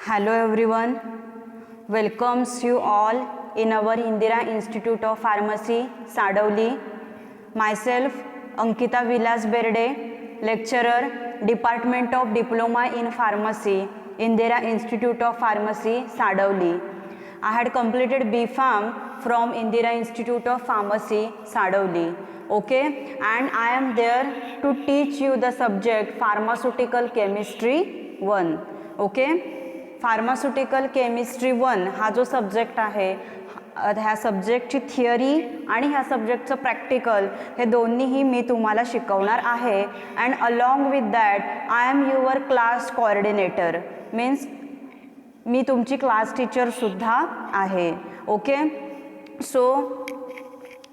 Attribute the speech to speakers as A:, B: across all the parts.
A: Hello everyone, welcomes you all in our Indira Institute of Pharmacy, Sadavli. Myself, Ankita Vilas Berde, lecturer, Department of Diploma in Pharmacy, Indira Institute of Pharmacy, Sadavli. I had completed B.Pharm from Indira Institute of Pharmacy, Sadavli. Okay, and I am there to teach you the subject Pharmaceutical Chemistry 1. Okay. Pharmaceutical chemistry 1 हा जो subject आहे ह्या सब्जेक्टची theory आणि ह्या सब्जेक्टचं practical हे दोन्हीही मी तुम्हाला शिकवणार आहे. And along with that I am your class coordinator, means मी तुमची क्लास टीचरसुद्धा आहे. Okay, so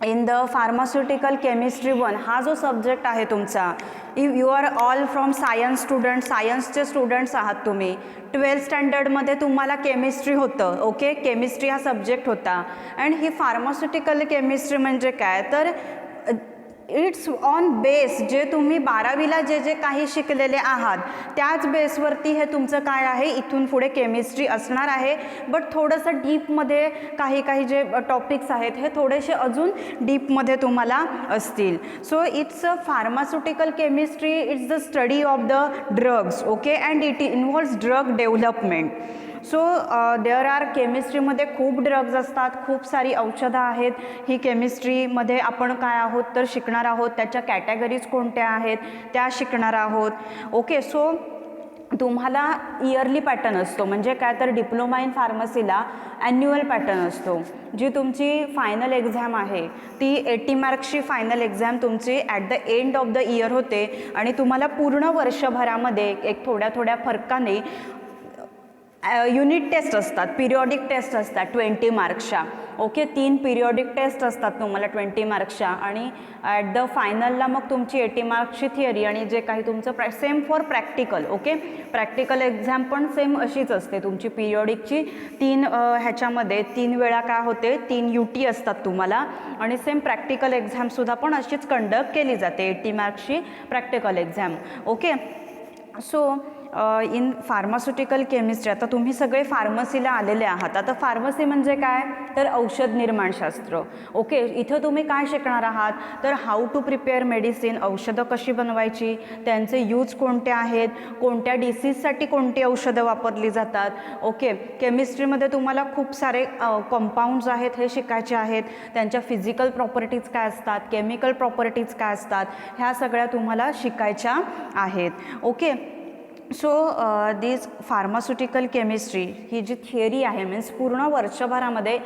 A: in the pharmaceutical chemistry 1 हा जो सब्जेक्ट आहे तुमचा, if you are all from science student, सायन्सचे स्टुडंट्स आहात तुम्ही, 12th स्टँडर्डमध्ये तुम्हाला केमिस्ट्री होतं. ओके, केमिस्ट्री हा सब्जेक्ट होता. अँड ही फार्मास्युटिकल केमिस्ट्री म्हणजे काय, तर इट्स ऑन बेस जे तुम्ही 12वीला जे काही शिकलेले आहात त्याच बेसवरती हे तुमचं काय आहे इथून पुढे केमिस्ट्री असणार आहे. बट थोडंसं डीपमध्ये काही जे टॉपिक्स आहेत हे थोडेसे अजून डीपमध्ये तुम्हाला असतील. So it's a pharmaceutical chemistry, it's the study of the drugs. Okay, and it involves drug development. So there are केमिस्ट्रीमध्ये खूप ड्रग्ज असतात, खूप सारी औषधं आहेत. ही केमिस्ट्रीमध्ये आपण काय आहोत तर शिकणार आहोत, त्याच्या कॅटेगरीज कोणत्या आहेत त्या शिकणार आहोत. ओके, सो तुम्हाला इयरली पॅटर्न असतो, म्हणजे काय तर डिप्लोमा इन फार्मसीला ॲन्युअल पॅटर्न असतो. जी तुमची फायनल एक्झाम आहे ती 80 मार्क्सची फायनल एक्झाम तुमची at the end of the year होते आणि तुम्हाला पूर्ण वर्षभरामध्ये एक थोड्या फरकाने युनिट टेस्ट असतात, पिरियॉडिक टेस्ट असतात 20 मार्क्सच्या. ओके, 3 पिरियॉडिक टेस्ट असतात तुम्हाला 20 मार्क्सच्या आणि ॲट द फायनलला मग तुमची 80 मार्क्सची थिअरी आणि जे काही तुमचं same for practical. Okay, practical exam पण सेम अशीच असते तुमची पिरियॉडिकची. 3 ह्याच्यामध्ये 3 वेळा काय होते, 3 UT असतात तुम्हाला आणि सेम प्रॅक्टिकल एक्झामसुद्धा पण अशीच कंडक्ट केली जाते, 80 मार्क्सची practical exam. Okay, so in pharmaceutical chemistry, आता तुम्ही सगळे फार्मसीला आलेले आहात. आता फार्मसी म्हणजे काय तर औषध निर्माणशास्त्र. ओके, इथं तुम्ही काय शिकणार आहात तर हाऊ टू प्रिपेअर मेडिसिन, औषधं कशी बनवायची, त्यांचे यूज कोणते आहेत, कोणत्या डिसीजसाठी कोणती औषधं वापरली जातात. ओके, केमिस्ट्रीमध्ये तुम्हाला खूप सारे कंपाऊंड्स आहेत हे शिकायचे आहेत, त्यांच्या फिजिकल प्रॉपर्टीज काय असतात, केमिकल प्रॉपर्टीज काय असतात, ह्या सगळ्या तुम्हाला शिकायच्या आहेत. Okay, so this pharmaceutical chemistry ही जी थिअरी आहे, मीन्स पूर्ण वर्षभरामध्ये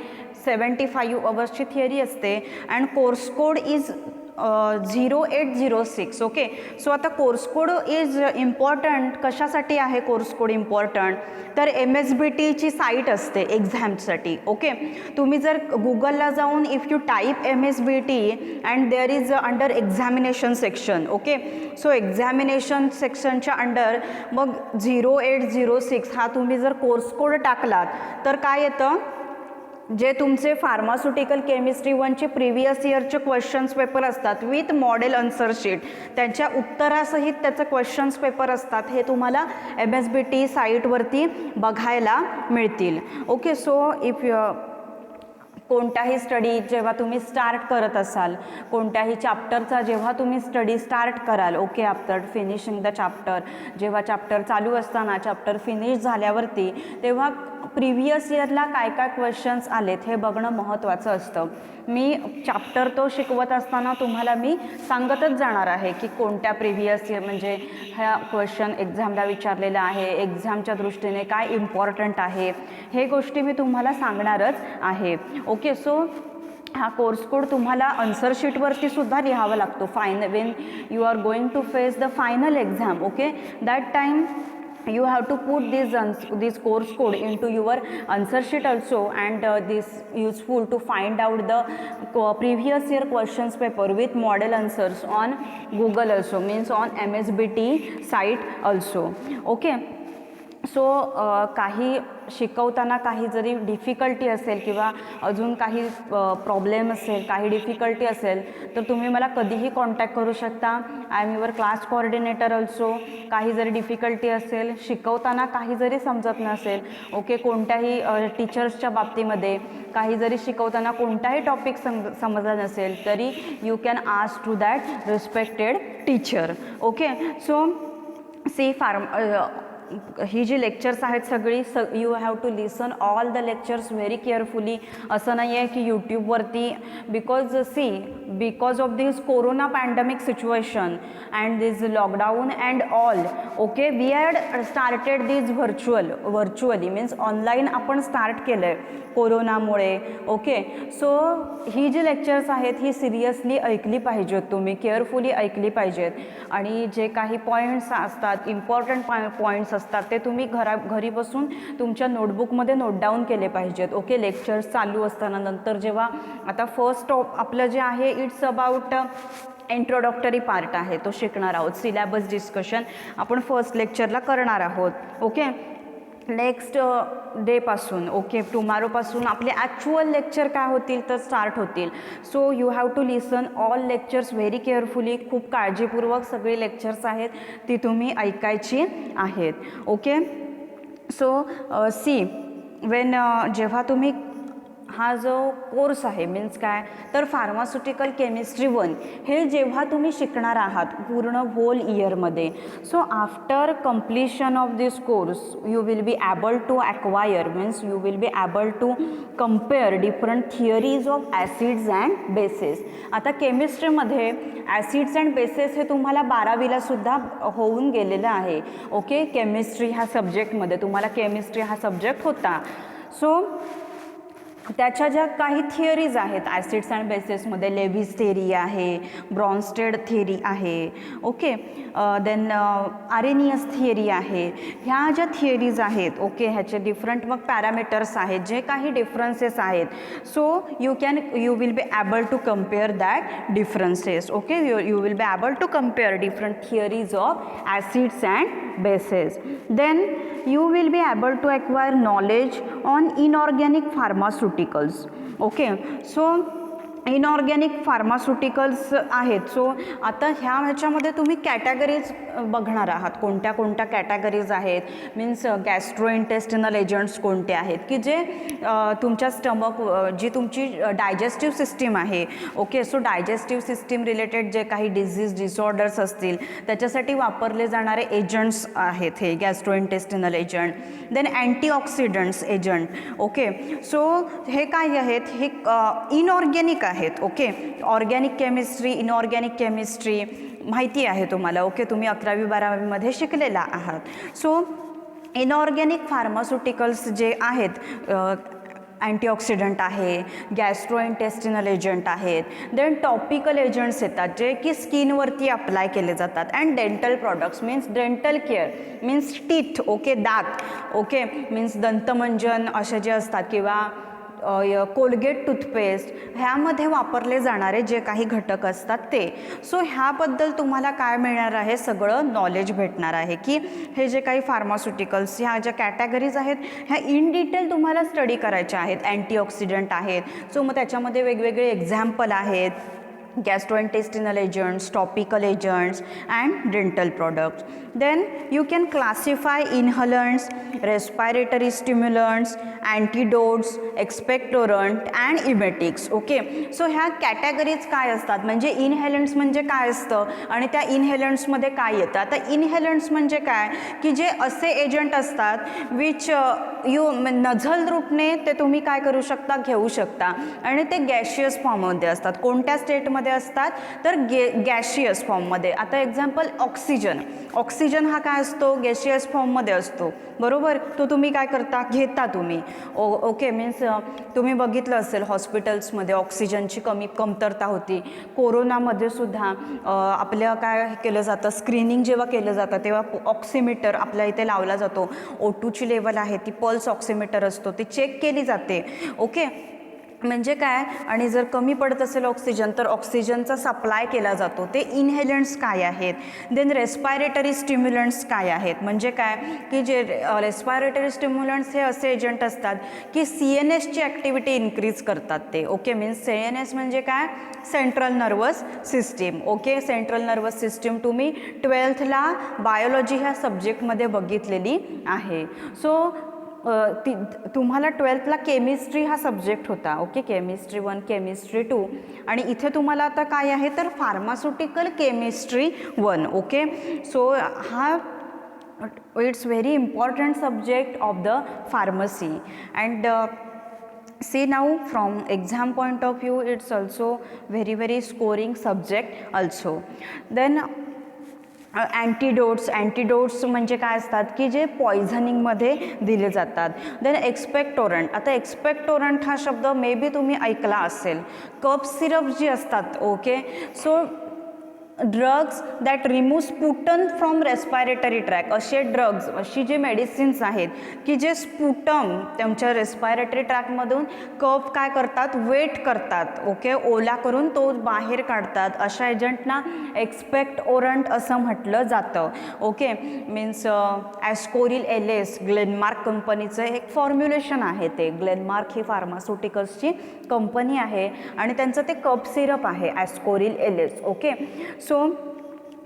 A: 75 अवर्सची थिअरी असते. And course code is 0806. Okay, so आता कोर्स कोड इज इम्पॉर्टंट कशासाठी आहे, कोर्स कोड इम्पॉर्टंट तर MSBTची साईट असते एक्झामसाठी. ओके, तुम्ही जर गुगलला जाऊन if you type MSBT and there is under examination section. Okay, so examination सेक्शनच्या अंडर मग 0806 हा तुम्ही जर कोर्स कोड टाकलात तर काय येतं, जे तुमचे फार्मास्युटिकल केमिस्ट्री 1चे प्रिव्हियस इयरचे क्वेश्चन्स पेपर असतात विथ मॉडेल आन्सर शीट, त्यांच्या उत्तरासहित त्याचं क्वेश्चन्स पेपर असतात, हे तुम्हाला MSBT साईटवरती बघायला मिळतील. ओके, सो इफ कोणताही स्टडी जेव्हा तुम्ही स्टार्ट करत असाल, कोणत्याही चॅप्टरचा जेव्हा तुम्ही स्टडी स्टार्ट कराल, okay, after finishing the chapter, जेव्हा चॅप्टर चालू असताना चॅप्टर फिनिश झाल्यावरती तेव्हा प्रिव्हियस इयरला काय क्वेश्चन्स आलेत हे बघणं महत्त्वाचं असतं. मी चॅप्टर तो शिकवत असताना तुम्हाला मी सांगतच जाणार आहे की कोणत्या प्रिव्हियस इयर म्हणजे ह्या क्वेश्चन एक्झामला विचारलेला आहे, एक्झामच्या दृष्टीने काय इम्पॉर्टंट आहे, हे गोष्टी मी तुम्हाला सांगणारच आहे. ओके, सो हा कोर्स कोड तुम्हाला आन्सर शीटवरती सुद्धा लिहावा लागतो when you are going to face the final exam. Okay, that time you have to put this course code into your answer sheet also, and this useful to find out the previous year questions paper with model answers on Google also, means on MSBT site also. Okay, so काही शिकवताना काही जरी difficulty असेल किंवा अजून काही problem असेल, काही डिफिकल्टी असेल, तर तुम्ही मला कधीही कॉन्टॅक्ट करू शकता. I am your class coordinator also. काही जरी डिफिकल्टी असेल, शिकवताना काही जरी समजत नसेल, ओके, कोणत्याही टीचर्सच्या बाबतीमध्ये काही जरी शिकवताना कोणताही टॉपिक समजला नसेल, तरी you can ask to that respected teacher. Okay, so see ही जी लेक्चर्स आहेत सगळी you have to listen all the lectures very carefully. असं नाही आहे की यूट्यूबवरती because of this corona pandemic situation and this lockdown and all, okay, we had started this virtually means online आपण स्टार्ट केलं आहे कोरोनामुळे. ओके, सो ही जी लेक्चर्स आहेत ही सिरियसली ऐकली पाहिजेत, तुम्ही केअरफुली ऐकली पाहिजेत. आणि जे काही पॉईंट्स असतात, इम्पॉर्टंट पॉईंट्स असतात, ते तुम्ही घरी बसून तुमच्या नोटबुकमध्ये नोट डाऊन केले पाहिजेत. ओके, लेक्चर्स चालू असताना. नंतर जेव्हा आता फर्स्ट आपलं जे आहे इट्स अबाउट इंट्रोडक्टरी पार्ट आहे, तो शिकणार आहोत. सिलॅबस डिस्कशन आपण फर्स्ट लेक्चरला करणार आहोत. ओके, नेक्स्ट डेपासून, ओके, टुमारोपासून आपले ॲक्च्युअल लेक्चर काय होतील तर स्टार्ट होतील. So you have to listen all lectures very carefully. खूप काळजीपूर्वक सगळी लेक्चर्स आहेत ती तुम्ही ऐकायची आहेत. ओके, सो सी जेव्हा तुम्ही हा जो कोर्स आहे मीन्स काय तर फार्मास्युटिकल केमिस्ट्री 1 हे जेव्हा तुम्ही शिकणार आहात पूर्ण होल इयरमध्ये, so after completion of this course you will be able to acquire means you will be able to compare different theories of acids and bases. आता केमिस्ट्रीमध्ये ॲसिड्स अँड बेसेस हे तुम्हाला 12वीला सुद्धा होऊन गेलेलं आहे. ओके, केमिस्ट्री ह्या सब्जेक्टमध्ये तुम्हाला केमिस्ट्री हा सब्जेक्ट होता. सो त्याच्या ज्या काही थिअरीज आहेत ॲसिड्स अँड बेसेसमध्ये, लेव्हिस थिअरी आहे, ब्रॉन्स्टेड थिअरी आहे, ओके, देन आरेनियस थिअरी आहे. ह्या ज्या थिअरीज आहेत, ओके, ह्याचे डिफरंट मग पॅरामीटर्स आहेत, जे काही डिफरन्सेस आहेत. So you will be able to compare that differences. Okay, you will be able to compare different theories of acids and bases. Then you will be able to acquire knowledge on inorganic pharmaceuticals. Okay, so inorganic pharmaceuticals आहेत. So आता ह्याच्यामध्ये तुम्ही categories बघणार आहात, कोणत्या कोणत्या categories आहेत means गॅस्ट्रोइंटेस्टिनल agents कोणते आहेत की जे तुमच्या जी तुमची डायजेस्टिव्ह सिस्टीम आहे. Okay, so digestive system related जे काही डिसऑर्डर्स असतील त्याच्यासाठी वापरले जाणारे एजंट्स आहेत हे gastrointestinal agent. Then antioxidants agent. Okay, so हे काय आहेत, हे इनऑर्गॅनिक आहेत. Okay, organic chemistry, inorganic chemistry माहिती आहे तुम्हाला. ओके, तुम्ही 11वी-12वीमध्ये शिकलेला आहात. सो इनऑर्गॅनिक फार्मास्युटिकल्स जे आहेत अँटीऑक्सिडंट आहे, गॅस्ट्रोइंटेस्टिनल एजंट आहेत. देन टॉपिकल एजंट्स येतात जे की स्किनवरती अप्लाय केले जातात. And dental products means dental care means teeth. Okay, दात. ओके, मीन्स दंतमंजन असे जे असतात किंवा कोलगेट टूथपेस्ट ह्यामध्ये वापरले जाणारे जे काही घटक असतात ते. सो ह्याबद्दल तुम्हाला काय मिळणार आहे, सगळं नॉलेज भेटणार आहे की हे जे काही फार्मास्युटिकल्स ह्या ज्या कॅटेगरीज आहेत ह्या इन डिटेल तुम्हाला स्टडी करायच्या आहेत. अँटीऑक्सिडंट आहेत, सो मग त्याच्यामध्ये वेगवेगळे एक्झाम्पल आहेत, gastrointestinal agents, topical agents and dental products. Then you can classify inhalants, respiratory stimulants, antidotes, expectorant and emetics. Okay, so ह्या कॅटेगरीज काय असतात म्हणजे इनहेलंट्स म्हणजे काय असतं आणि त्या इनहेलंट्समध्ये काय येतं. आता इनहेलंट्स म्हणजे काय की जे असे एजंट असतात विच यू नझल रूटने ते तुम्ही काय करू शकता, घेऊ शकता आणि ते गॅशियस फॉर्ममध्ये असतात. कोणत्या स्टेटमध्ये असतात तर गॅशियस फॉर्ममध्ये. आता एक्झाम्पल ऑक्सिजन हा काय असतो, गॅशियस फॉर्ममध्ये असतो, बरोबर. तो तुम्ही काय करता, घेता तुम्ही. ओके, मीन्स तुम्ही बघितलं असेल हॉस्पिटल्समध्ये ऑक्सिजनची कमतरता होती. कोरोनामध्ये सुद्धा आपल्या काय केलं जातं, स्क्रीनिंग जेव्हा केलं जातं तेव्हा ऑक्सिमीटर आपल्या इथे लावला जातो. O2ची लेवल आहे ती पल्स ऑक्सिमीटर असतो, ती चेक केली जाते. ओके, म्हणजे काय, आणि जर कमी पडत असेल ऑक्सिजन तर ऑक्सिजनचा सप्लाय केला जातो. ते इनहेलंट्स काय आहेत. देन रेस्पायरेटरी स्टिम्युलंट्स काय आहेत, म्हणजे काय की जे रेस्पायरेटरी स्टिम्युलंट्स हे असे एजंट असतात की CNSची ॲक्टिव्हिटी इन्क्रीज करतात ते. ओके, मीन्स CNS म्हणजे काय, central nervous system. Okay, central nervous system तुम्ही 12thला बायोलॉजी ह्या सब्जेक्टमध्ये बघितलेली आहे. सो तुम्हाला 12thला केमिस्ट्री हा सब्जेक्ट होता. ओके, केमिस्ट्री 1, केमिस्ट्री 2, आणि इथे तुम्हाला आता काय आहे तर फार्मास्युटिकल केमिस्ट्री 1. ओके, सो हा it's very important subject of the pharmacy. And see now from exam point of view it's also very scoring subject also. Then अँटीडोट्स म्हणजे काय असतात की जे पॉयझनिंगमध्ये दिले जातात. देन एक्सपेक्टोरंट. आता एक्सपेक्टोरंट हा शब्द मे बी तुम्ही ऐकला असेल. कफ सिरप जी असतात. Okay, so drugs that remove sputum from respiratory track, असे ड्रग्ज, अशी जे मेडिसिन्स आहेत की जे स्पुटम त्यांच्या रेस्पायरेटरी ट्रॅकमधून कफ काय करतात, वेट करतात. ओके, ओला करून तो बाहेर काढतात. अशा एजंटना एक्सपेक्टोरंट असं म्हटलं जातं. ओके, मीन्स ॲस्कोरिल एलेस ग्लेनमार्क कंपनीचं एक फॉर्म्युलेशन आहे. ते ग्लेनमार्क ही फार्मास्युटिकल्सची कंपनी आहे आणि त्यांचं ते कफ सिरप आहे ॲस्कोरिल एलेस. ओके, सो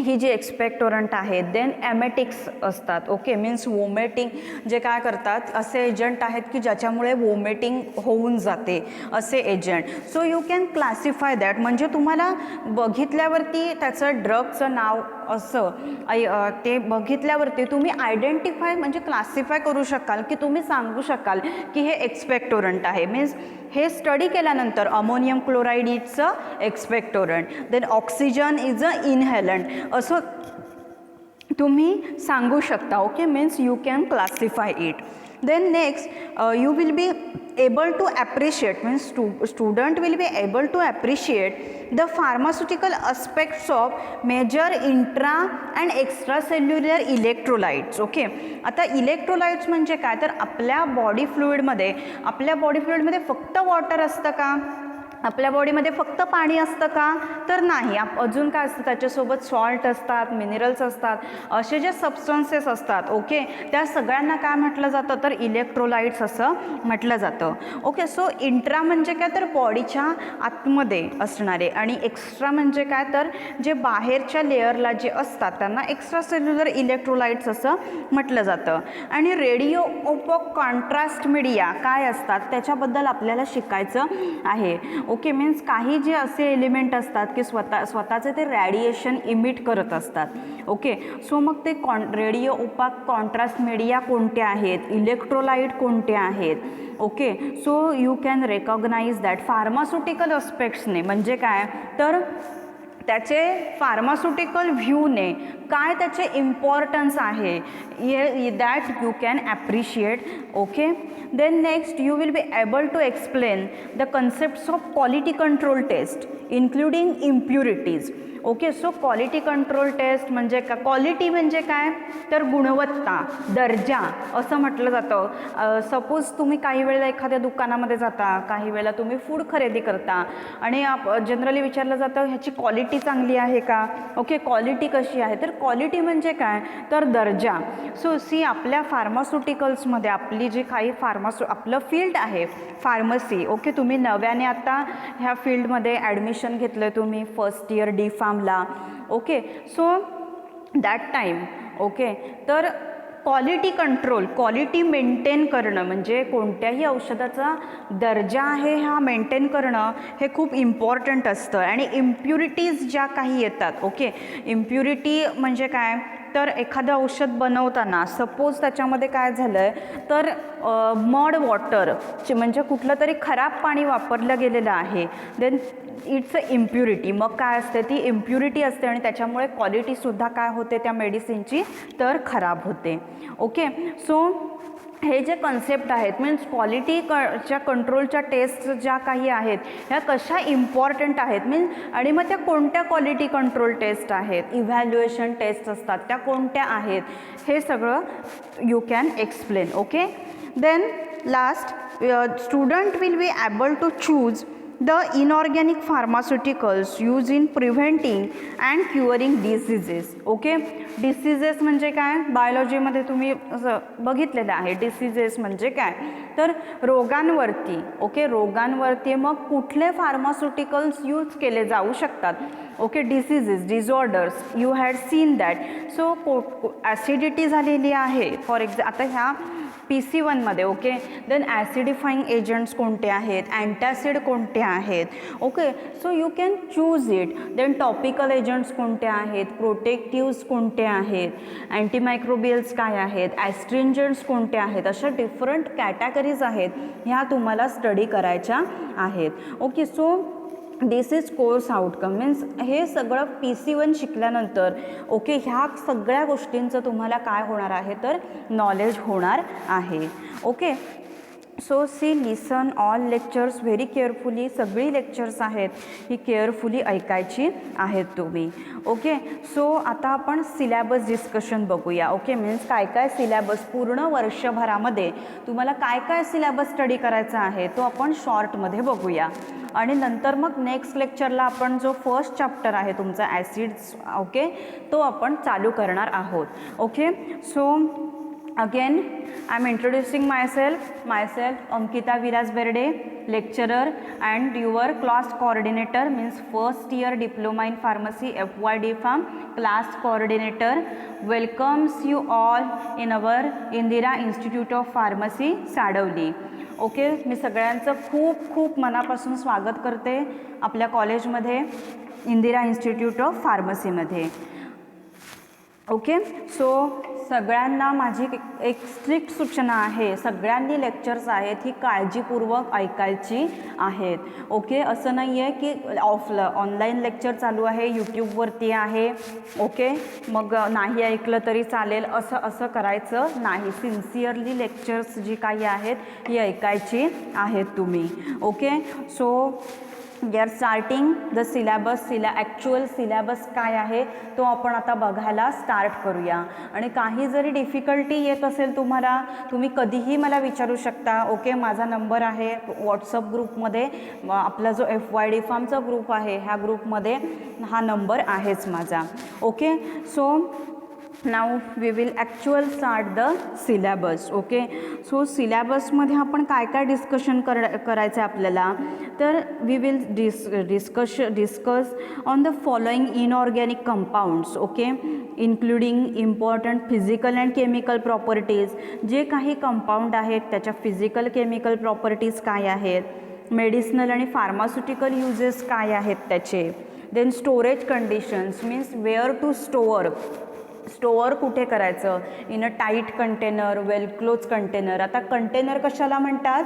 A: ही जी एक्सपेक्टोरंट आहेत. देन एमेटिक्स असतात. ओके, मीन्स वोमेटिंग, जे काय करतात असे एजंट आहेत की ज्याच्यामुळे वोमेटिंग होऊन जाते, असे agent. So you can classify that, म्हणजे तुम्हाला बघितल्यावरती त्याचं ड्रगचं नाव असं ते बघितल्यावरती तुम्ही आयडेंटिफाय म्हणजे क्लासिफाय करू शकाल की तुम्ही सांगू शकाल की हे एक्सपेक्टोरंट आहे. मीन्स हे स्टडी केल्यानंतर ammonium chloride is a expectorant, then oxygen is a inhalant, असं तुम्ही सांगू शकता. Okay, means you can classify it. Then next you will be able to appreciate, means student will be able to appreciate the pharmaceutical aspects of major intra and extracellular electrolytes. Okay, आता electrolytes म्हणजे काय तर आपल्या body फ्लुइडमध्ये फक्त water असतं का, आपल्या बॉडीमध्ये फक्त पाणी असतं का, तर नाही. अजून काय असतं त्याच्यासोबत, सॉल्ट असतात, मिनरल्स असतात, असे जे सबस्टन्सेस असतात. ओके, त्या सगळ्यांना काय म्हटलं जातं तर इलेक्ट्रोलाइट्स असं म्हटलं जातं. ओके, सो इंट्रा म्हणजे काय तर बॉडीच्या आतमध्ये असणारे, आणि एक्स्ट्रा म्हणजे काय तर जे बाहेरच्या लेअरला जे असतात त्यांना एक्स्ट्रा सेल्युलर इलेक्ट्रोलाइट्स असं म्हटलं जातं. आणि रेडिओ ओपॉक कॉन्ट्रास्ट मीडिया काय असतात त्याच्याबद्दल आपल्याला शिकायचं आहे. ओके, मीन्स काही जे असे एलिमेंट असतात की स्वतःचे ते रॅडिएशन इमिट करत असतात. ओके, सो मग ते रेडिओ ओपाक कॉन्ट्रास्ट मीडिया कोणते आहेत, इलेक्ट्रोलाइट कोणते आहेत. Okay, so you can recognize that pharmaceutical अस्पेक्ट्सने, म्हणजे काय तर त्याचे फार्मास्युटिकल व्ह्यूने काय त्याचे इम्पॉर्टन्स आहे, that you can appreciate. Okay, then next you will be able to explain the concepts of quality control test including impurities. Okay, so quality control test म्हणजे का, क्वालिटी म्हणजे काय तर गुणवत्ता, दर्जा असं म्हटलं जातं. सपोज तुम्ही काही वेळेला एखाद्या दुकानामध्ये जाता, काही वेळेला तुम्ही फूड खरेदी करता आणि जनरली विचारलं जातं ह्याची क्वालिटी चांगली आहे का. ओके, क्वालिटी कशी आहे, तर क्वालिटी म्हणजे काय तर दर्जा. सो सी आपल्या फार्मास्युटिकल्समध्ये आपली जी काही आपलं फील्ड आहे फार्मसी. ओके, तुम्ही नव्याने आता ह्या फील्डमध्ये ॲडमिशन घेतलं आहे तुम्ही first year D फार्मला. Okay, so that time okay, तर क्वालिटी कंट्रोल, क्वालिटी मेंटेन करणं म्हणजे कोणत्याही औषधाचा दर्जा आहे हा मेंटेन करणं हे खूप इम्पॉर्टंट असतं. आणि इम्प्युरिटीज ज्या काही येतात. ओके, इम्प्युरिटी म्हणजे काय तर एखादं औषध बनवताना सपोज त्याच्यामध्ये काय झालं आहे तर मड वॉटर म्हणजे कुठलं तरी खराब पाणी वापरलं गेलेलं आहे, देन इट्स अ इम्प्युरिटी. मग काय असते ती इम्प्युरिटी असते आणि त्याच्यामुळे क्वालिटीसुद्धा काय होते त्या मेडिसिनची तर खराब होते. ओके, सो हे जे कन्सेप्ट आहेत मीन्स क्वालिटीच्या कंट्रोलच्या टेस्ट ज्या काही आहेत ह्या कशा इम्पॉर्टंट आहेत मीन्स, आणि मग त्या कोणत्या क्वालिटी कंट्रोल टेस्ट आहेत, इव्हॅल्युएशन टेस्ट असतात त्या कोणत्या आहेत, हे सगळं you can explain. Okay, then last, student will be able to choose the inorganic pharmaceuticals used in preventing and curing diseases. Okay, diseases म्हणजे काय, बायोलॉजीमध्ये तुम्ही बघितलेलं आहे. डिसीजेस म्हणजे काय तर रोगांवरती, ओके, रोगांवरती मग कुठले फार्मास्युटिकल्स यूज केले जाऊ शकतात. Okay, diseases, disorders, you had seen that. So acidity झालेली आहे फॉर आता ह्या PC1मध्ये. ओके, देन ॲसिडिफाईंग एजंट्स कोणते आहेत, अँटासिड कोणते आहेत. Okay, so you can choose it. Then topical agents कोणते आहेत, प्रोटेक्टिव्स कोणते आहेत, अँटीमायक्रोबियल्स काय आहेत, ॲस्ट्रिंजंट्स कोणते आहेत. अशा डिफरंट कॅटेगरीज आहेत, ह्या तुम्हाला स्टडी करायच्या आहेत. Okay, so this is course outcome. Means हे सगळं PC1 शिकल्यानंतर ओके ह्या सगळ्या गोष्टींचं तुम्हाला काय होणार आहे तर नॉलेज होणार आहे. ओके, सो सी लिसन ऑल लेक्चर्स व्हेरी केअरफुली. सगळी लेक्चर्स आहेत ही केअरफुली ऐकायची आहेत तुम्ही. ओके, सो आता आपण सिलॅबस डिस्कशन बघूया. ओके, मीन्स काय काय सिलॅबस पूर्ण वर्षभरामध्ये तुम्हाला काय काय सिलॅबस स्टडी करायचा आहे तो आपण शॉर्टमध्ये बघूया. आणि नंतर मग नेक्स्ट लेक्चरला आपण जो फर्स्ट चॅप्टर आहे तुमचा ॲसिड्स, ओके, तो आपण चालू करणार आहोत. Okay, so again I am introducing myself Ankita Vilas Berde, lecturer and your class coordinator, means first year diploma in pharmacy FYD Pharm class coordinator, welcomes you all in our Indira Institute of Pharmacy Sadavli. Okay, मी सगळ्यांचं खूप खूप मनापासून स्वागत करते आपल्या कॉलेजमध्ये, Indira institute of फार्मसीमध्ये. ओके, सो सगळ्यांना माझी एक स्ट्रिक्ट सूचना आहे, सगळ्यांनी लेक्चर्स आहेत ही काळजीपूर्वक ऐकायची आहेत. ओके, असं नाही आहे की ऑनलाईन लेक्चर चालू आहे, यूट्यूबवरती आहे, ओके, मग नाही ऐकलं तरी चालेल असं करायचं नाही. सिन्सिअरली लेक्चर्स जी काही आहेत ही ऐकायची आहेत तुम्ही. Okay, so we are starting the syllabus. Actual syllabus काय आहे तो आपण आता बघायला स्टार्ट करूया. आणि काही जरी डिफिकल्टी येत असेल तुम्हाला, तुम्ही कधीही मला विचारू शकता. ओके, माझा नंबर आहे व्हॉट्सअप ग्रुपमध्ये, आपला जो FYD फार्मचा ग्रुप आहे ह्या ग्रुपमध्ये हा नंबर आहेच माझा. Okay, so now we will actual start the syllabus. Okay, so सिलॅबसमध्ये आपण काय काय डिस्कशन करायचं आहे आपल्याला तर we will discuss on the following inorganic compounds. Okay, including important physical and chemical properties. जे काही कंपाऊंड आहेत त्याच्या फिजिकल केमिकल प्रॉपर्टीज काय आहेत, मेडिसिनल आणि फार्मास्युटिकल युजेस काय आहेत त्याचे. Then storage conditions, means where to store कुठे करायचं, in a tight container, well close container. आता कंटेनर कशाला म्हणतात,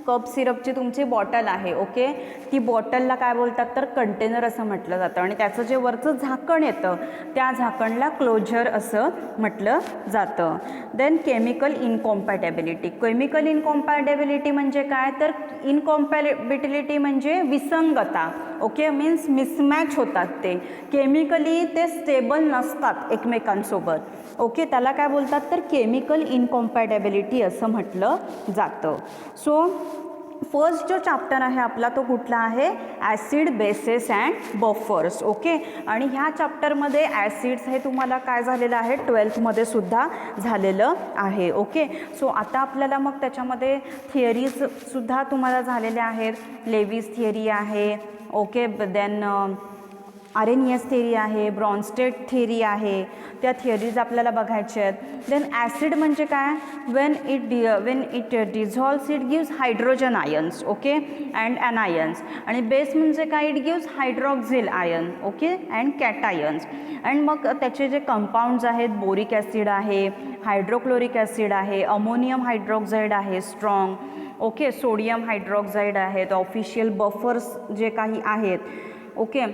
A: कप सिरपची तुमची बॉटल आहे, ओके, ती बॉटलला काय बोलतात तर कंटेनर असं म्हटलं जातं. आणि त्याचं जे वरचं झाकण येतं त्या झाकणला क्लोजर असं म्हटलं जातं. Then chemical incompatibility. Chemical incompatibility म्हणजे काय तर इनकॉम्पॅटेबिलिटी म्हणजे विसंगता. ओके, मीन्स मिसमॅच होतात, ते केमिकली ते स्टेबल नसतात एकमेकांसोबत. ओके, त्याला काय बोलतात तर केमिकल इनकॉम्पॅटेबिलिटी असं म्हटलं जातं. सो फर्स्ट जो चॅप्टर आहे आपला तो कुठला आहे, acid, bases and buffers. Okay, आणि ह्या चॅप्टरमध्ये ॲसिड्स हे तुम्हाला काय झालेलं आहे 12थमध्ये सुद्धा झालेलं आहे. ओके, सो आता आपल्याला मग त्याच्यामध्ये थिअरीजसुद्धा तुम्हाला झालेल्या आहेत. लेविस थिअरी आहे, ओके, देन RNAS थिअरी आहे, ब्रॉन्स्टेड थिअरी आहे, त्या थिअरीज आपल्याला बघायच्या आहेत. देन ॲसिड म्हणजे काय, when it dissolves it gives hydrogen ions, okay, and anions. आणि बेस म्हणजे काय, it gives hydroxyl ion, okay, and cations. And मग त्याचे जे कंपाऊंड्स आहेत, बोरिक ॲसिड आहे, हायड्रोक्लोरिक ॲसिड आहे, अमोनियम हायड्रॉक्साईड आहे स्ट्रॉंग, ओके, सोडियम हायड्रॉक्साईड आहेत, ऑफिशियल बफर्स जे काही आहेत. ओके,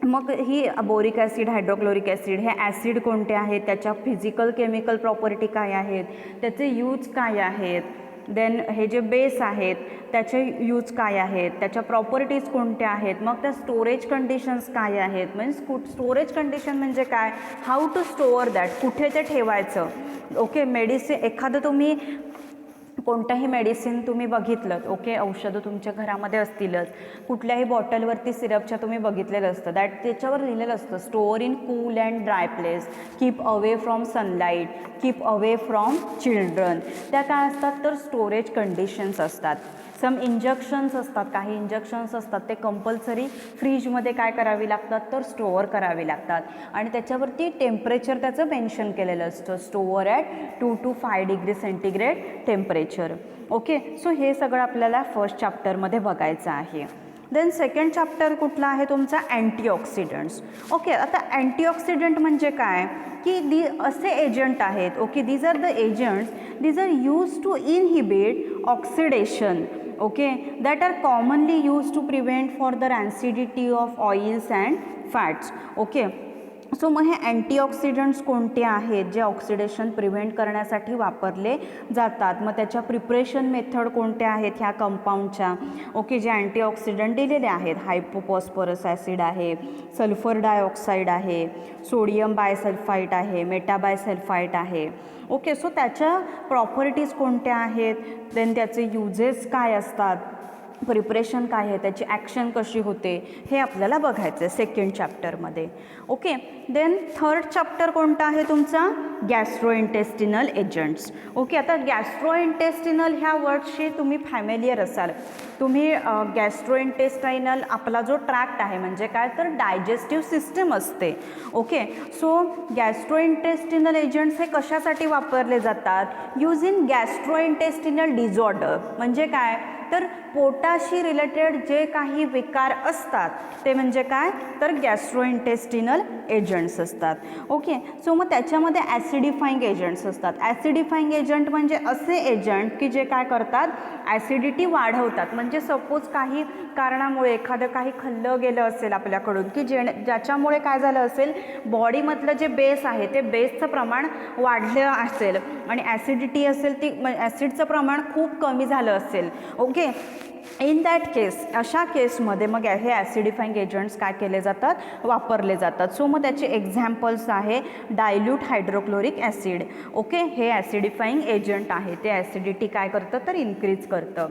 A: मग ही बोरिक ॲसिड, हायड्रोक्लोरिक ॲसिड हे ॲसिड कोणते आहेत, त्याच्या फिजिकल केमिकल प्रॉपर्टी काय आहेत, त्याचे यूज काय आहेत. देन हे जे बेस आहेत त्याचे यूज काय आहेत, त्याच्या प्रॉपर्टीज कोणत्या आहेत. मग त्या स्टोरेज कंडिशन्स काय आहेत, मीन्स स्टोरेज कंडिशन म्हणजे काय, हाऊ टू स्टोअर दॅट, कुठे ते ठेवायचं. ओके, मेडिसिन एखादं तुम्ही कोणतंही मेडिसिन तुम्ही बघितलं, ओके, औषधं तुमच्या घरामध्ये असतीलच, कुठल्याही बॉटलवरती सिरपच्या तुम्ही बघितलेलं असतं, त्याच्यावर लिहिलेलं असतं store in cool and dry place, keep away from sunlight, keep away from children. त्या काय असतात तर स्टोरेज कंडिशन्स असतात. सम इंजेक्शन्स असतात, काही इंजेक्शन्स असतात ते कंपल्सरी फ्रीजमध्ये काय करावी लागतात तर स्टोअर करावी लागतात आणि त्याच्यावरती टेम्परेचर त्याचं मेन्शन केलेलं असतं, store at 2 to 5 degree centigrade temperature. Okay, so हे सगळं आपल्याला फर्स्ट चॅप्टरमध्ये बघायचं आहे. देन सेकंड चॅप्टर कुठला आहे तुमचा अँटीऑक्सिडंट्स. ओके, आता अँटीऑक्सिडंट म्हणजे काय की असे एजंट आहेत, okay, these are the agents, these are use to inhibit oxidation, okay, that are commonly used to prevent for the rancidity of oils and fats. Okay, so मग हे antioxidants कोणते आहेत जे ऑक्सिडेशन प्रिव्हेंट करण्यासाठी वापरले जातात, मग त्याच्या प्रिपरेशन मेथड कोणत्या आहेत ह्या कंपाऊंडच्या. ओके, जे अँटीऑक्सिडंट दिलेले आहेत, हायपोफॉस्फरस ॲसिड आहे, सल्फर डायऑक्साईड आहे, सोडियम बायसल्फाईट आहे, मेटाबायसल्फाईट आहे. ओके, सो त्याच्या प्रॉपर्टीज कोणत्या आहेत, देन त्याचे युजेस काय असतात, प्रिपरेशन काय आहे, त्याची ॲक्शन कशी होते, हे आपल्याला बघायचं आहे सेकंड चॅप्टरमध्ये. ओके, देन थर्ड चॅप्टर कोणता आहे तुमचा गॅस्ट्रोइंटेस्टिनल एजंट्स. ओके, आता गॅस्ट्रोइंटेस्टिनल ह्या वर्डशी तुम्ही फॅमिलियर असाल. तुम्ही गॅस्ट्रोइंटेस्टायनल आपला जो ट्रॅक्ट आहे म्हणजे काय तर डायजेस्टिव्ह सिस्टम असते. ओके, सो गॅस्ट्रोइंटेस्टिनल एजंट्स हे कशासाठी वापरले जातात, यूज इन गॅस्ट्रोइंटेस्टिनल डिझॉर्डर. म्हणजे काय तर पोटाशी रिलेटेड जे काही विकार असतात ते म्हणजे काय तर गॅस्ट्रोइंटेस्टिनल एजंट्स असतात. ओके, सो मग त्याच्यामध्ये ॲसिडिफाईंग एजंट्स असतात. ॲसिडिफाईंग एजंट म्हणजे असे एजंट की जे काय करतात ॲसिडिटी वाढवतात. म्हणजे सपोज काही कारणामुळे एखादं काही खाल्लं गेलं असेल आपल्याकडून की ज्याच्यामुळे काय झालं असेल, बॉडीमधलं जे बेस आहे ते बेसचं प्रमाण वाढलं असेल आणि ॲसिडिटी असेल ती ॲसिडचं प्रमाण खूप कमी झालं असेल. ओके, इन दॅट केस, अशा केसमध्ये मग हे ॲसिडिफाईंग एजंट्स काय केले जातात वापरले जातात. सो मग त्याचे एक्झाम्पल्स आहे डायल्यूट हायड्रोक्लोरिक ॲसिड. ओके, हे ॲसिडिफाईंग एजंट आहे, ते ॲसिडिटी काय करतं तर इन्क्रीज करतं.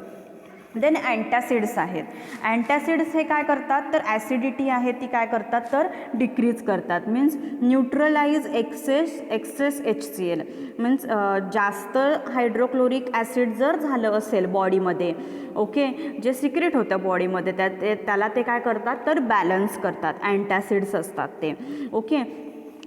A: देन अँटॅसिड्स आहेत. अँटॅसिड्स हे काय करतात तर ॲसिडिटी आहे ती काय करतात तर डिक्रीज करतात. Means neutralize excess HCl. Means जास्त हायड्रोक्लोरिक ॲसिड जर झालं असेल बॉडीमध्ये, ओके, जे सिक्रेट होतं बॉडीमध्ये त्याला ते काय करतात तर बॅलन्स करतात. अँटॅसिड्स असतात ते. ओके,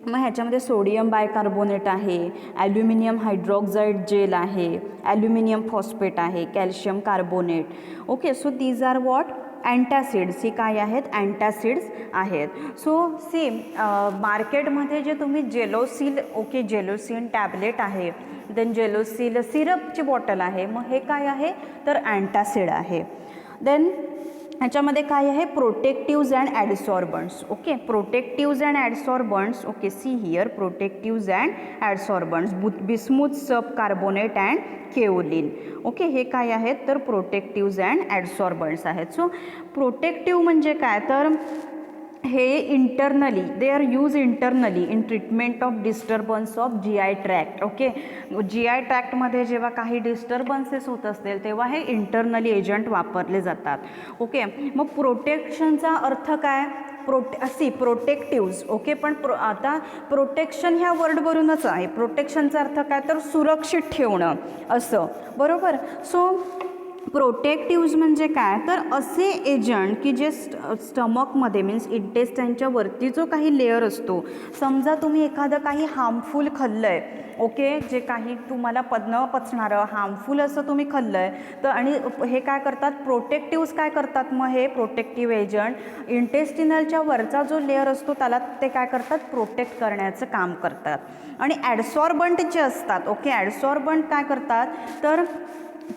A: मग ह्याच्यामध्ये सोडियम बायकार्बोनेट आहे, ॲल्युमिनियम हायड्रॉक्साईड जेल आहे, ॲल्युमिनियम फॉस्फेट आहे, calcium carbonate. Okay, so these are what antacids. ही काय आहेत अँटॅसिड्स आहेत. सो सेम मार्केटमध्ये जे तुम्ही जेलोसिल, ओके, जेलोसिन टॅबलेट आहे, देन जेलोसिल सिरपची बॉटल आहे, मग हे काय आहे तर अँटॅसिड आहे. देन ह्याच्यामध्ये काय आहे protectives and adsorbents. Okay, protectives and adsorbents. Okay, see here protectives and adsorbents, bismuth subcarbonate and kaolin. Okay, हे काय आहेत तर प्रोटेक्टिव्ज अँड ॲडसॉर्बंट्स आहेत. सो प्रोटेक्टिव्ह म्हणजे काय तर हे internally, they are use internally in treatment of disturbance of GI tract. Okay, GI ट्रॅक्टमध्ये जेव्हा काही डिस्टर्बन्सेस होत असतील तेव्हा हे इंटरनली एजंट वापरले जातात. ओके, मग प्रोटेक्शनचा अर्थ काय प्रोटेक्टिव्ज. ओके, पण आता प्रोटेक्शन ह्या वर्डवरूनच आहे. प्रोटेक्शनचा अर्थ काय तर सुरक्षित ठेवणं असं, बरोबर. सो प्रोटेक्टिव्ज म्हणजे काय तर असे एजंट की जे स्टमकमध्ये मीन्स इंटेस्टाईनच्या वरती जो काही लेअर असतो, समजा तुम्ही एखादं काही हार्मफुल खाल्लं आहे, ओके, जे काही तुम्हाला न पचणारं हार्मफुल असं तुम्ही खाल्लं आहे तर, आणि हे काय करतात प्रोटेक्टिव्ज काय करतात, मग हे प्रोटेक्टिव्ह एजंट इंटेस्टिनलच्या वरचा जो लेअर असतो त्याला ते काय करतात प्रोटेक्ट करण्याचं काम करतात. आणि ॲडसॉर्बंट जे असतात, ओके, ॲडसॉर्बंट काय करतात तर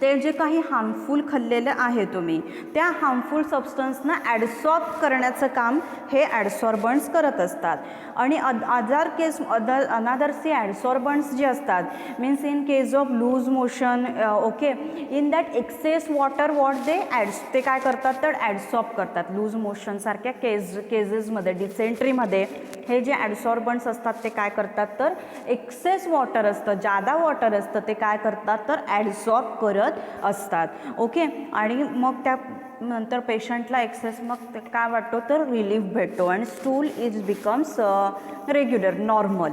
A: ते जे काही हार्मफुल खाल्लेलं आहे तुम्ही त्या हार्मफुल सबस्टन्सना ॲडसॉर्ब करण्याचं काम हे ॲडसॉर्बंट्स करत असतात. आणि अनादरचे ॲडसॉर्बंट्स जे असतात means in case of loose motion, okay, in that excess water ते काय करतात तर ॲडसॉर्ब करतात. लूज मोशनसारख्या केसेसमध्ये डिसेंट्रीमध्ये हे जे ॲडसॉर्बंट्स असतात ते काय करतात तर एक्सेस वॉटर असतं, जादा वॉटर असतं ते काय करतात तर ॲडसॉर्ब करत असतात. ओके, आणि मग त्या नंतर पेशंटला एक्सेस मग काय वाटतो तर रिलीफ भेटतो आणि stool is becomes regular normal.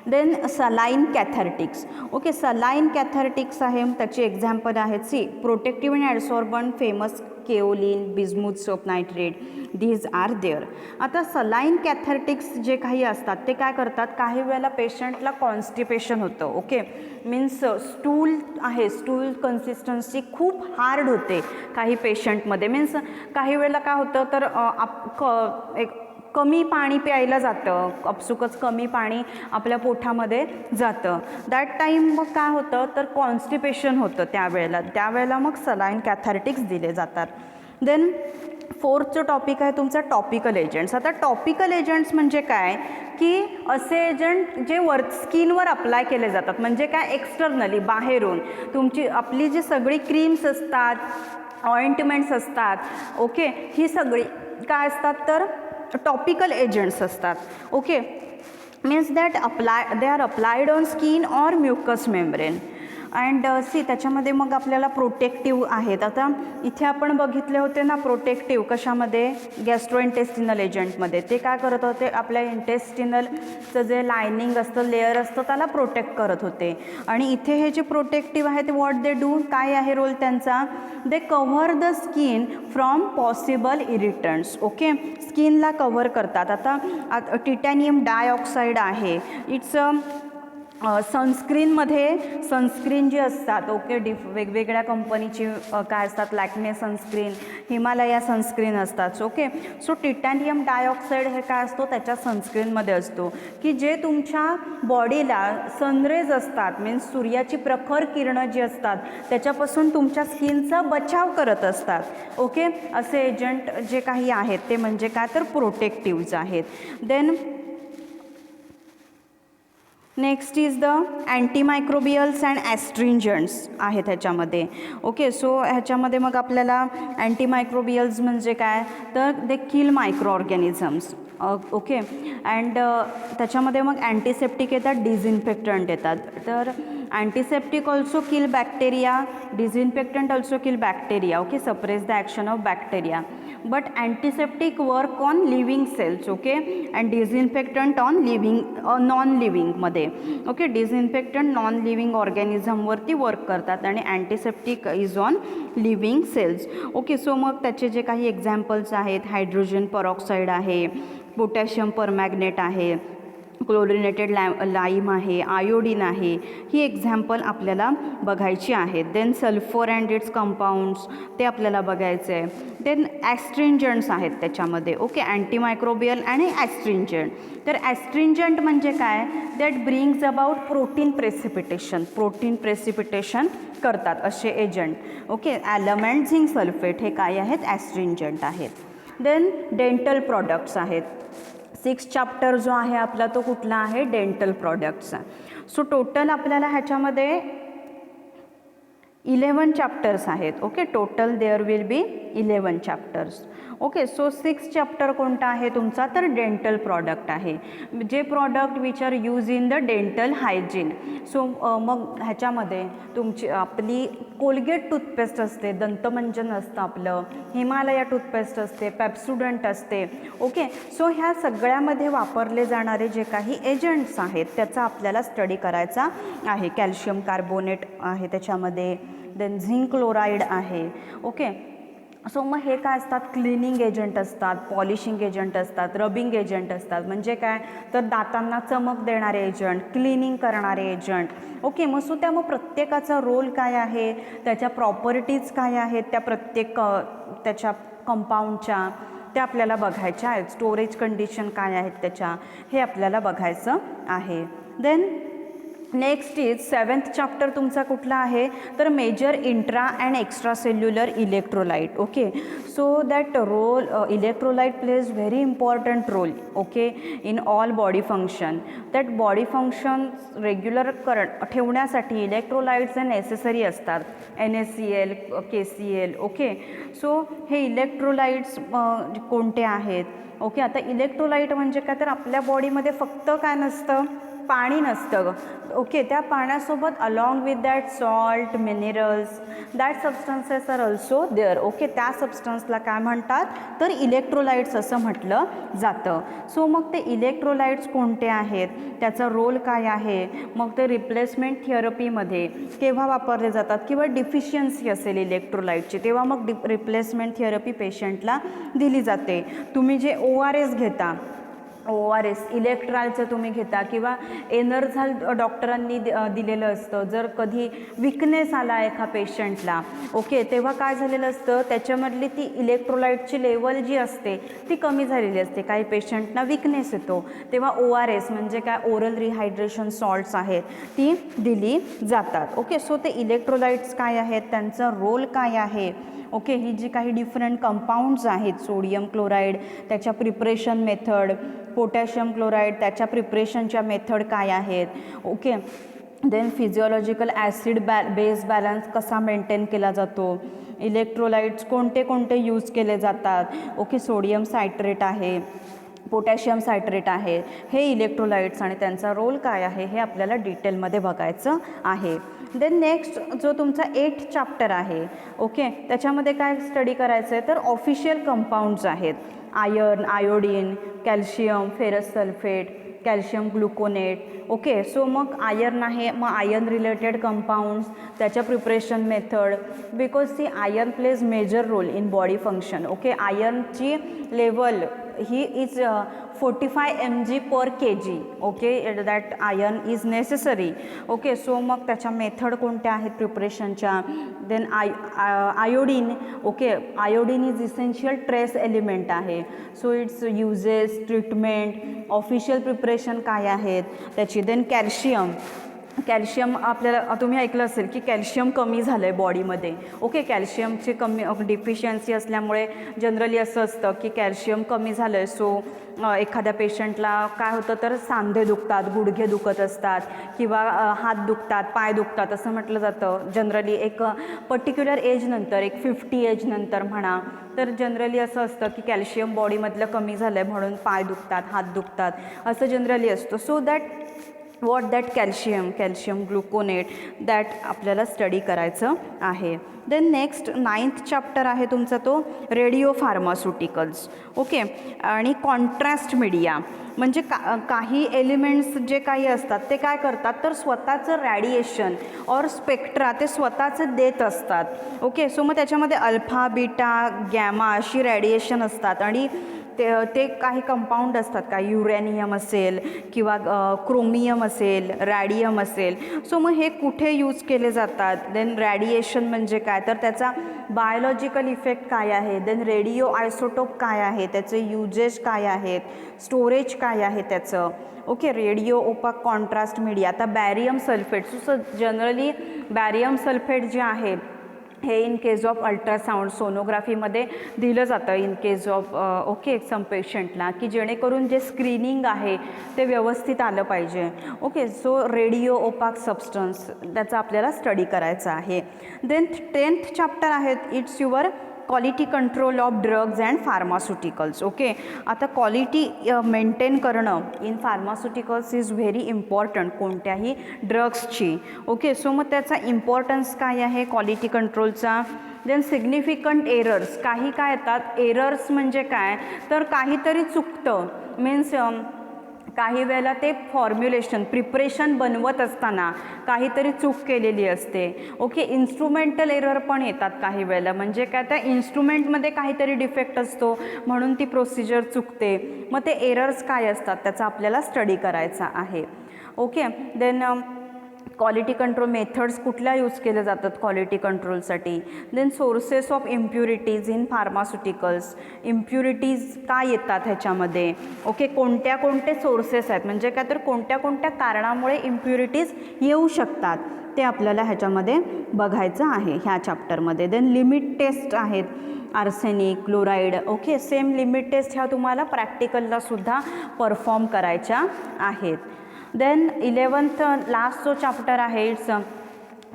A: Then saline cathartics. Okay, saline cathartics आहे, त्याची एक्झाम्पल आहेत see protective and adsorbent famous kaolin, bismuth subnitrate, these are there. आता सलाईन कॅथॅरेटिक्स जे काही असतात ते काय करतात, काही वेळेला पेशंटला कॉन्स्टिपेशन होतं. ओके, मीन्स स्टूल आहे, स्टूल कन्सिस्टन्सी खूप हार्ड होते काही पेशंटमध्ये. मीन्स काही वेळेला काय होतं तर एक कमी पाणी प्यायला जातं, अपसुकच कमी पाणी आपल्या पोटामध्ये जातं. दॅट टाईम मग काय होतं तर कॉन्स्टिपेशन होतं त्यावेळेला मग सलाईन कॅथॅरेटिक्स दिले जातात. देन फोर्थचं टॉपिक आहे तुमचा टॉपिकल एजंट्स. आता टॉपिकल एजंट्स म्हणजे काय की असे एजंट जे स्किनवर अप्लाय केले जातात, म्हणजे काय एक्सटर्नली बाहेरून तुमची आपली जी सगळी क्रीम्स असतात, ऑइंटमेंट्स असतात, ओके, ही सगळी काय असतात तर टॉपिकल एजंट्स असतात. Okay, means that they are applied on skin or mucous membrane and see त्याच्यामध्ये मग आपल्याला प्रोटेक्टिव्ह आहेत. आता इथे आपण बघितले होते ना प्रोटेक्टिव्ह कशामध्ये, गॅस्ट्रोइंटेस्टिनल एजंटमध्ये. ते काय करत होते, आपल्या इंटेस्टिनलचं जे लायनिंग असतं, लेअर असतं, त्याला प्रोटेक्ट करत होते. आणि इथे हे जे प्रोटेक्टिव्ह आहेत व्हॉट दे डू, काय आहे रोल त्यांचा, they cover the skin from possible irritants. Okay, स्किनला कव्हर करतात. आता टिटॅनियम डायऑक्साईड आहे, इट्स सनस्क्रीन जी असतात, ओके, वेगवेगळ्या कंपनीची काय असतात, लॅक्मे सनस्क्रीन, हिमालया सनस्क्रीन असतात. ओके, सो टिटॅनियम डायऑक्साईड हे काय असतो त्याच्या सनस्क्रीनमध्ये असतो की जे तुमच्या बॉडीला सनरेज असतात, मीन्स सूर्याची प्रखर किरणं जी असतात त्याच्यापासून तुमच्या स्किनचा बचाव करत असतात. ओके, असे एजंट जे काही आहेत ते म्हणजे काय तर प्रोटेक्टिव्ज आहेत. Then next is the antimicrobials and astringents आहेत ह्याच्यामध्ये. ओके, सो ह्याच्यामध्ये मग आपल्याला अँटीमायक्रोबियल्स म्हणजे काय तर they kill microorganisms. Okay, and त्याच्यामध्ये मग अँटीसेप्टिक येतात, डिझइन्फेक्टंट येतात. तर antiseptic also kill bacteria, disinfectant also kill bacteria. Okay, suppress the action of bacteria, but antiseptic work on living cells. Okay, and disinfectant on non लिव्हिंगमध्ये. Okay, disinfectant non living ऑर्गॅनिझमवरती work करतात आणि antiseptic is on living cells. Okay, so मग त्याचे जे काही examples आहेत, hydrogen परऑक्साईड आहे, पोटॅशियम परमॅग्नेट आहे, क्लोरिनेटेड लाईम आहे, आयोडीन आहे, ही एक्झाम्पल आपल्याला बघायची आहेत. Then sulphur and its compounds ते आपल्याला बघायचं आहे. देन ॲस्ट्रिंजंट्स आहेत त्याच्यामध्ये. ओके, अँटीमायक्रोबियल आणि ॲस्ट्रिंजंट. तर ॲस्ट्रिंजंट म्हणजे काय, that brings about protein precipitation करतात असे agent. Okay, ॲलम and zinc sulphate हे काय आहेत, ॲस्ट्रिंजंट आहेत. देन डेंटल प्रॉडक्ट्स आहेत. 6 चॅप्टर जो आहे आपला तो कुठला आहे, डेंटल प्रॉडक्ट्सचा. सो टोटल आपल्याला ह्याच्यामध्ये 11 चॅप्टर्स आहेत. Okay, total there will be 11 chapters. Okay, so 6 chapter कोणता आहे तुमचा तर डेंटल प्रॉडक्ट आहे, जे product which are use in the dental hygiene. So मग ह्याच्यामध्ये तुमची आपली कोलगेट टूथपेस्ट असते, दंतमंजन असतं आपलं, हिमालया टूथपेस्ट असते, पेप्सोडंट असते. ओके, सो ह्या सगळ्यामध्ये वापरले जाणारे जे काही एजंट्स आहेत त्याचा आपल्याला स्टडी करायचा आहे. कॅल्शियम कार्बोनेट आहे त्याच्यामध्ये, देन झिंक क्लोराईड आहे. ओके, सो मग हे काय असतात, क्लिनिंग एजंट असतात, पॉलिशिंग एजंट असतात, रबिंग एजंट असतात. म्हणजे काय तर दातांना चमक देणारे एजंट, क्लिनिंग करणारे एजंट. ओके, मग सो त्यामुळे प्रत्येकाचा रोल काय आहे, त्याच्या प्रॉपर्टीज काय आहेत, त्या प्रत्येक त्याच्या कंपाऊंडच्या त्या आपल्याला बघायच्या आहेत. स्टोरेज कंडिशन काय आहेत त्याच्या, हे आपल्याला बघायचं आहे. Then next is 7th chapter तुमचा कुठला आहे तर major intra and extra cellular electrolyte. Okay, so that role electrolyte plays very important role. Okay, in all body function. That body function regular ठेवण्यासाठी इलेक्ट्रोलाइट्स हे नेसेसरी असतात, NaCl, KCl. Okay, so हे electrolytes कोणते आहेत. Okay, आता electrolyte म्हणजे काय तर आपल्या बॉडीमध्ये फक्त काय नसतं पाणी नसतं. ओके, त्या पाण्यासोबत along with that salt, minerals, that substances are also there. Okay, त्या सबस्टन्सला काय म्हणतात तर इलेक्ट्रोलाइट्स असं म्हटलं जातं. सो मग ते इलेक्ट्रोलाइट्स कोणते आहेत, त्याचा रोल काय आहे, मग ते रिप्लेसमेंट थेरपीमध्ये केव्हा वापरले जातात किंवा डिफिशियन्सी असेल इलेक्ट्रोलाइटची तेव्हा मग रिप्लेसमेंट थेरपी पेशंटला दिली जाते. तुम्ही जे ORS घेता, ORS इलेक्ट्रॉलचं तुम्ही घेता किंवा एनर्झाल डॉक्टरांनी दिलेलं असतं. जर कधी विकनेस आला एका पेशंटला, ओके, तेव्हा काय झालेलं असतं त्याच्यामधली ती इलेक्ट्रोलाइटची लेवल जी असते ती कमी झालेली असते. काही पेशंटना विकनेस येतो तेव्हा ORS म्हणजे काय ओरल रिहायड्रेशन सॉल्ट्स आहेत ती दिली जातात. ओके, सो ते इलेक्ट्रोलाइट्स काय आहेत, त्यांचा रोल काय आहे. ओके, ही जी काही डिफरंट कंपाऊंड्स आहेत, सोडियम क्लोराईड त्याच्या प्रिपरेशन मेथड, पोटॅशियम क्लोराईड त्याच्या प्रिपरेशनच्या मेथड काय आहेत. Okay, then physiological acid base balance कसा मेंटेन केला जातो, इलेक्ट्रोलाइट्स कोणते कोणते यूज केले जातात. ओके, सोडियम सायट्रेट आहे, पोटॅशियम सायट्रेट आहे, हे इलेक्ट्रोलाइट्स आणि त्यांचा रोल काय आहे हे आपल्याला डिटेलमध्ये बघायचं आहे. देन नेक्स्ट जो तुमचा 8th चॅप्टर आहे, ओके, त्याच्यामध्ये काय स्टडी करायचं आहे तर ऑफिशियल कंपाऊंड्स आहेत. Iron, iodine, calcium, ferrous sulphate, calcium gluconate. Okay, so मग आयर्न आहे, मग आयर्न रिलेटेड कंपाऊंड्स त्याच्या प्रिपरेशन मेथड, बिकॉज ती iron plays major role in body function. Okay, आयर्नची लेवल ही is 45 mg/kg. Okay, that iron is necessary. Okay, so मग त्याच्या method कोणत्या आहेत प्रिपरेशनच्या. Then iodine. Okay, iodine is essential trace element आहे. So its uses, treatment, official preparation काय आहेत त्याची. Then calcium. कॅल्शियम आपल्याला तुम्ही ऐकलं असेल की कॅल्शियम कमी झालं आहे बॉडीमध्ये. ओके, कॅल्शियमची कमी डिफिशियन्सी असल्यामुळे जनरली असं असतं की कॅल्शियम कमी झालं आहे. सो एखाद्या पेशंटला काय होतं तर सांधे दुखतात, गुडघे दुखत असतात किंवा हात दुखतात, पाय दुखतात असं म्हटलं जातं. जनरली एक पर्टिक्युलर एजनंतर, एक 50 एजनंतर म्हणा तर जनरली असं असतं की कॅल्शियम बॉडीमधलं कमी झालं आहे म्हणून पाय दुखतात, हात दुखतात असं जनरली असतं. So that what that calcium gluconate that आपल्याला स्टडी करायचं आहे. देन नेक्स्ट 9th चॅप्टर आहे तुमचा तो रेडिओ फार्मास्युटिकल्स. ओके, आणि कॉन्ट्रास्ट मीडिया म्हणजे काही एलिमेंट्स जे काही असतात ते काय करतात तर स्वतःचं रॅडिएशन और स्पेक्ट्रा ते स्वतःचं देत असतात. ओके, सो मग त्याच्यामध्ये अल्फा, बीटा, गॅमा अशी रॅडिएशन असतात आणि ते काही कंपाऊंड असतात, काही युरॅनियम असेल किंवा क्रोमियम असेल, रॅडियम असेल. सो मग हे कुठे यूज केले जातात. देन रॅडिएशन म्हणजे काय तर त्याचा बायोलॉजिकल इफेक्ट काय आहे. देन रेडिओ आयसोटोप काय आहे, त्याचे युजेस काय आहेत, स्टोरेज काय आहे त्याचं. Okay, radio opaque contrast media. आता barium sulphate. So generally barium sulphate जे आहे हे इन केस ऑफ अल्ट्रासाऊंड सोनोग्राफीमध्ये दिलं जातं in case of okay some पेशंटला की जेणेकरून जे स्क्रीनिंग आहे ते व्यवस्थित आलं पाहिजे. Okay, so radio opaque substance त्याचा आपल्याला स्टडी करायचा आहे. देन 10th चॅप्टर आहे it's your quality control of drugs and pharmaceuticals. Okay, आता क्वालिटी मेंटेन करणं in pharmaceuticals is very important कोणत्याही ड्रग्सची. ओके, सो मग त्याचा इम्पॉर्टन्स काय आहे क्वालिटी कंट्रोलचा. Then significant errors. काही काय येतात एरर्स म्हणजे काय तर काहीतरी चुकतं मीन्स काही वेळेला ते फॉर्म्युलेशन प्रिपरेशन बनवत असताना काहीतरी चूक केलेली असते. ओके, इन्स्ट्रुमेंटल एरर पण येतात काही वेळेला म्हणजे काय त्या इन्स्ट्रुमेंटमध्ये काहीतरी डिफेक्ट असतो म्हणून ती प्रोसिजर चुकते. मग ते एरर्स काय असतात त्याचा आपल्याला स्टडी करायचा आहे. Okay, then quality control methods कुठल्या यूज केले जातात क्वालिटी कंट्रोलसाठी. Then sources of impurities in pharmaceuticals. Impurities काय येतात ह्याच्यामध्ये. ओके, कोणत्या कोणते सोर्सेस आहेत म्हणजे काय तर कोणत्या कोणत्या कारणामुळे इम्प्युरिटीज येऊ शकतात ते आपल्याला ह्याच्यामध्ये बघायचं आहे ह्या चॅप्टरमध्ये. देन लिमिट टेस्ट आहेत arsenic, chloride. Okay, same limit test ह्या तुम्हाला प्रॅक्टिकललासुद्धा परफॉर्म करायच्या आहेत. देन 11th लास्ट जो चॅप्टर आहे it's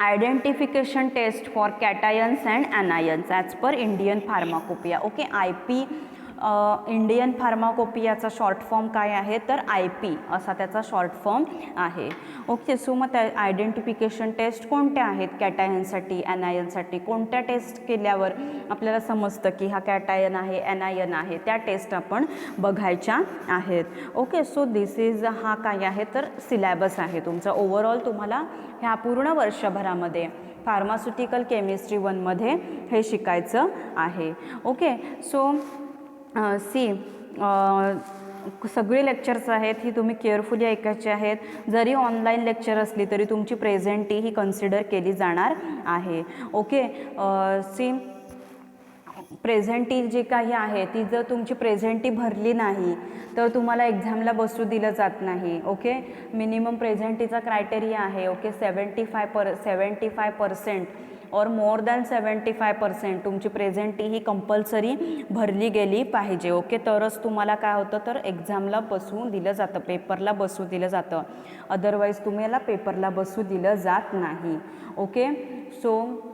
A: identification test for cations and anions as per Indian pharmacopoeia. Okay, IP Indian फार्माकोपियाचा शॉर्ट फॉर्म काय आहे तर IP असा त्याचा शॉर्ट फॉर्म आहे. ओके, सो मग त्या आयडेंटिफिकेशन टेस्ट कोणत्या आहेत कॅटायनसाठी, ॲनायनसाठी, कोणत्या टेस्ट केल्यावर आपल्याला समजतं की हा कॅटायन आहे, ॲनायन आहे, त्या टेस्ट आपण बघायच्या आहेत. ओके, सो दिस इज हा काय आहे तर सिलॅबस आहे तुमचा ओव्हरऑल. तुम्हाला ह्या पूर्ण वर्षभरामध्ये फार्मास्युटिकल केमिस्ट्री 1मध्ये हे शिकायचं आहे. ओके, सो सगळे लेक्चर्स आहेत ही तुम्ही केअरफुली ऐकायचे आहेत. जरी ऑनलाईन लेक्चर असली तरी तुमची प्रेझेंटी ही कन्सिडर केली जाणार आहे. ओके, प्रेझेंटी जी काही आहे ती जर तुमची प्रेझेंटी भरली नाही तर तुम्हाला एक्झामला दिलं जात नाही. ओके, मिनिमम प्रेझेंटीचा क्रायटेरिया आहे. ओके, 75% और मोर दॅन 75% तुमची प्रेझेंटी ही कंपल्सरी भरली गेली पाहिजे. ओके, तरच तुम्हाला काय होतं तर एक्झामला बसवून दिलं जातं, पेपरला बसवू दिलं जातं. अदरवाईज तुम्हाला पेपरला बसवू दिलं जात नाही. Okay, so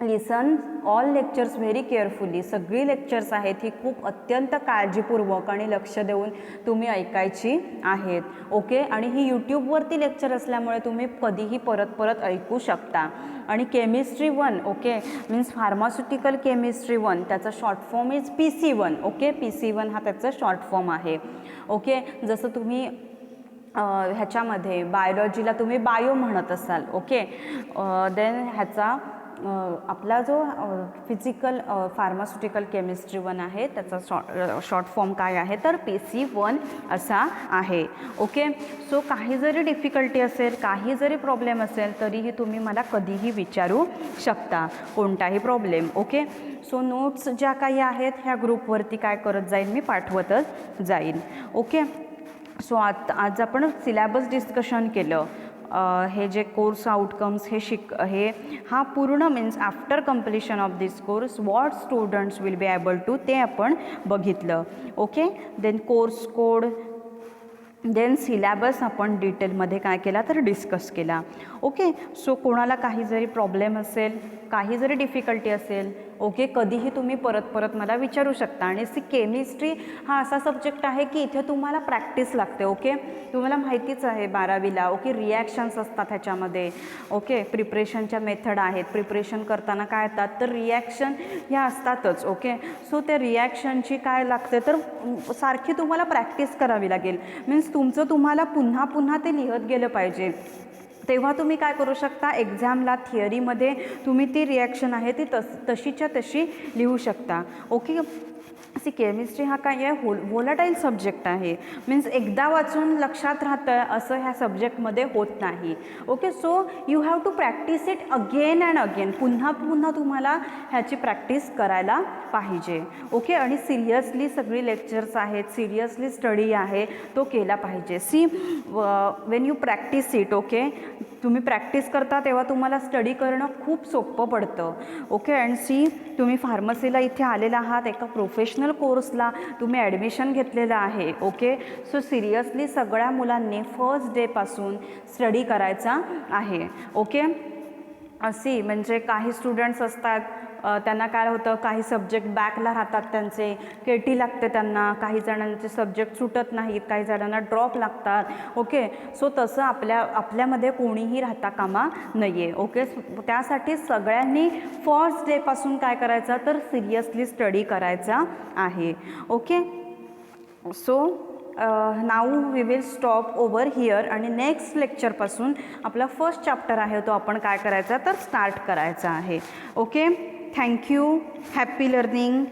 A: listen all lectures very carefully. सगळी लेक्चर्स आहेत ही खूप अत्यंत काळजीपूर्वक आणि लक्ष देऊन तुम्ही ऐकायची आहेत. ओके, आणि ही यूट्यूबवरती लेक्चर असल्यामुळे तुम्ही कधीही परत ऐकू शकता. आणि chemistry 1 okay means pharmaceutical chemistry 1 त्याचा short form is PC1. Okay, PC1 हा त्याचा शॉर्ट फॉर्म आहे. ओके, जसं तुम्ही ह्याच्यामध्ये बायोलॉजीला तुम्ही बायो म्हणत असाल. ओके, देन ह्याचा आपला जो फिजिकल फार्मास्युटिकल केमिस्ट्री 1 आहे त्याचा शॉर्ट फॉर्म काय आहे तर PC1 असा आहे. ओके, सो काही जरी डिफिकल्टी असेल, काही जरी प्रॉब्लेम असेल तरीही तुम्ही मला कधीही विचारू शकता, कोणताही प्रॉब्लेम. ओके, सो नोट्स ज्या काही आहेत ह्या ग्रुपवरती काय करत जाईल मी पाठवतच जाईन. ओके, सो आज आपण सिलॅबस डिस्कशन केलं. हे जे कोर्स आउटकम्स हे हा पूर्ण means after completion of this course what students will be able to ते आपण बघितलं. Okay, then course code, then syllabus आपण डिटेलमध्ये काय केला तर डिस्कस केला. ओके, सो कोणाला काही जरी प्रॉब्लेम असेल, काही जरी डिफिकल्टी असेल, ओके, कधीही तुम्ही परत मला विचारू शकता. आणि केमिस्ट्री हा असा सब्जेक्ट आहे की इथे तुम्हाला प्रॅक्टिस लागते. ओके, तुम्हाला माहितीच आहे 12वीला. ओके, रिॲक्शन्स असतात ह्याच्यामध्ये. ओके, प्रिपरेशनच्या मेथड आहेत. प्रिपरेशन करताना काय येतात तर रिॲक्शन ह्या असतातच. ओके, सो त्या रिॲक्शनची काय लागते तर सारखी तुम्हाला प्रॅक्टिस करावी लागेल. मीन्स तुम्हाला पुन्हा ते लिहत गेलं पाहिजे. तेव्हा तुम्ही काय करू शकता, एक्झामला थिअरीमध्ये तुम्ही ती रिॲक्शन आहे ती तशीच्या तशी लिहू शकता. ओके, केमिस्ट्री हा काय आहे व्होलाटाईल सब्जेक्ट आहे. मीन्स एकदा वाचून लक्षात राहतं असं ह्या सब्जेक्टमध्ये होत नाही. Okay, so you have to practise it again and again. पुन्हा तुम्हाला ह्याची प्रॅक्टिस करायला पाहिजे. ओके, आणि सिरियसली सगळी लेक्चर्स आहेत, सिरियसली स्टडी आहे तो केला पाहिजे. Wien you practice it, okay, तुम्ही प्रॅक्टिस करता तेव्हा तुम्हाला स्टडी करणं खूप सोपं पडतं. ओके, अँड तुम्ही फार्मसीला इथे आलेला आहात, एका प्रोफेशनल कोर्सला तुम्ही ॲडमिशन घेतलेलं आहे. ओके, सो सिरियसली सगळ्या मुलांनी फर्स्ट डेपासून स्टडी करायचा आहे. ओके, म्हणजे काही स्टुडंट्स असतात त्यांना काय होतं, काही सब्जेक्ट बॅकला राहतात, त्यांचे केटी लागते त्यांना, काही जणांचे सब्जेक्ट सुटत नाहीत, काही जणांना ड्रॉप लागतात. ओके, सो तसं आपल्यामध्ये कोणीही राहता कामा नाही आहे. ओके, त्यासाठी सगळ्यांनी फर्स्ट डेपासून काय करायचं तर सिरियसली स्टडी करायचा आहे. Okay, so now we will stop over here आणि नेक्स्ट लेक्चरपासून आपला फर्स्ट चॅप्टर आहे तो आपण काय करायचा तर स्टार्ट करायचा आहे. Okay, thank you, happy learning.